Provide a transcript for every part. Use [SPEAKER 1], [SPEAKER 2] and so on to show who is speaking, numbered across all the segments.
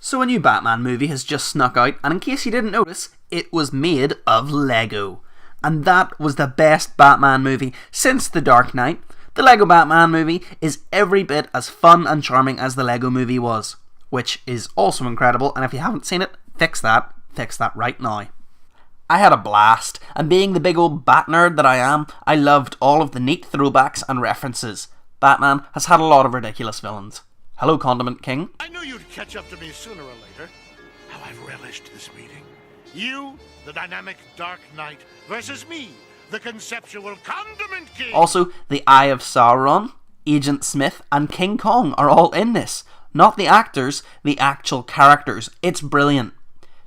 [SPEAKER 1] So a new Batman movie has just snuck out, and in case you didn't notice, it was made of Lego. And that was the best Batman movie since The Dark Knight. The Lego Batman movie is every bit as fun and charming as the Lego movie was, which is also incredible, and if you haven't seen it, fix that right now. I had a blast, and being the big old bat nerd that I am, I loved all of the neat throwbacks and references. Batman has had a lot of ridiculous villains. Hello, Condiment King.
[SPEAKER 2] I knew you'd catch up to me sooner or later. How I've relished this meeting. You, the dynamic Dark Knight, versus me, the conceptual Condiment King.
[SPEAKER 1] Also, the Eye of Sauron, Agent Smith, and King Kong are all in this. Not the actors, the actual characters. It's brilliant.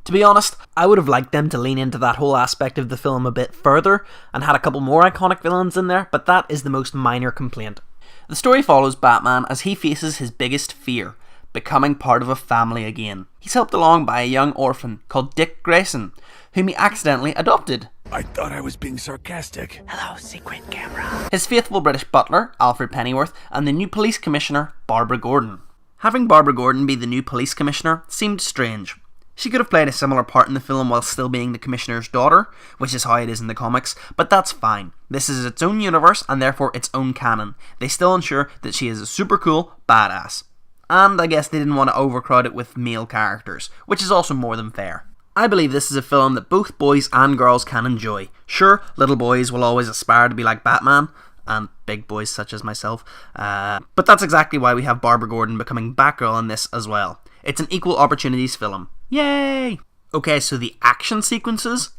[SPEAKER 1] To be honest, I would have liked them to lean into that whole aspect of the film a bit further and had a couple more iconic villains in there, but that is the most minor complaint. The story follows Batman as he faces his biggest fear, becoming part of a family again. He's helped along by a young orphan called Dick Grayson, whom he accidentally adopted.
[SPEAKER 3] I thought I was being sarcastic.
[SPEAKER 1] Hello, secret camera. His faithful British butler, Alfred Pennyworth, and the new police commissioner, Barbara Gordon. Having Barbara Gordon be the new police commissioner seemed strange. She could have played a similar part in the film while still being the commissioner's daughter, which is how it is in the comics, but that's fine. This is its own universe and therefore its own canon. They still ensure that she is a super cool badass. And I guess they didn't want to overcrowd it with male characters, which is also more than fair. I believe this is a film that both boys and girls can enjoy. Sure, little boys will always aspire to be like Batman, and big boys such as myself, but that's exactly why we have Barbara Gordon becoming Batgirl in this as well. It's an equal opportunities film. Yay! Okay, so the action sequences?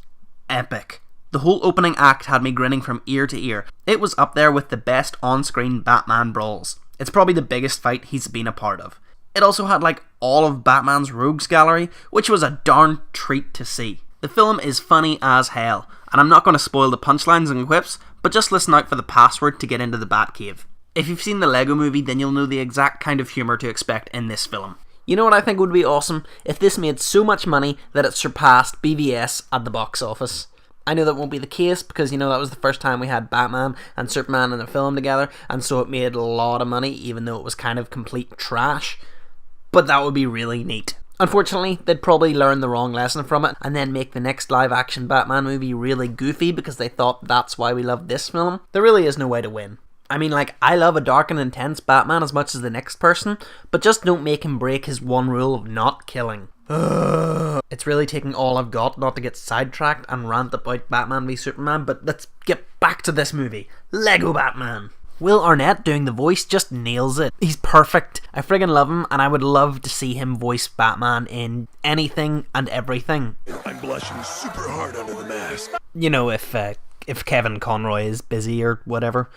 [SPEAKER 1] Epic. The whole opening act had me grinning from ear to ear. It was up there with the best on-screen Batman brawls. It's probably the biggest fight he's been a part of. It also had like all of Batman's rogues gallery, which was a darn treat to see. The film is funny as hell, and I'm not going to spoil the punchlines and quips, but just listen out for the password to get into the Batcave. If you've seen the Lego movie, then you'll know the exact kind of humour to expect in this film. You know what I think would be awesome? If this made so much money that it surpassed BVS at the box office. I know that won't be the case because, you know, that was the first time we had Batman and Superman in a film together, and so it made a lot of money even though it was kind of complete trash. But that would be really neat. Unfortunately, they'd probably learn the wrong lesson from it and then make the next live-action Batman movie really goofy because they thought that's why we loved this film. There really is no way to win. I mean, like, I love a dark and intense Batman as much as the next person, but just don't make him break his one rule of not killing. It's really taking all I've got not to get sidetracked and rant about Batman v Superman, but let's get back to this movie. Lego Batman. Will Arnett doing the voice just nails it. He's perfect. I friggin' love him, and I would love to see him voice Batman in anything and everything.
[SPEAKER 3] I'm blushing super hard under the mask.
[SPEAKER 1] You know, if Kevin Conroy is busy or whatever.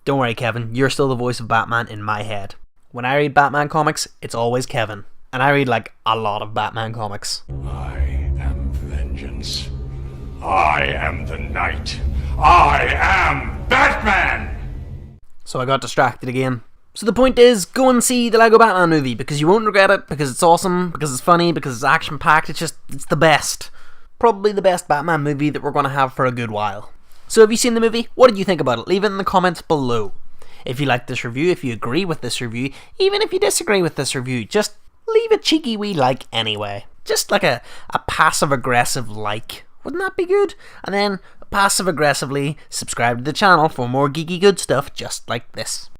[SPEAKER 1] Don't worry, Kevin, you're still the voice of Batman in my head. When I read Batman comics, it's always Kevin. And I read, like, a lot of Batman comics.
[SPEAKER 4] I am vengeance. I am the Knight. I am Batman!
[SPEAKER 1] So I got distracted again. So the point is, go and see the Lego Batman movie, because you won't regret it, because it's awesome, because it's funny, because it's action-packed, it's the best. Probably the best Batman movie that we're going to have for a good while. So have you seen the movie? What did you think about it? Leave it in the comments below. If you like this review, if you agree with this review, even if you disagree with this review, just leave a cheeky wee like anyway. Just like a passive-aggressive like. Wouldn't that be good? And then passive-aggressively subscribe to the channel for more geeky good stuff just like this.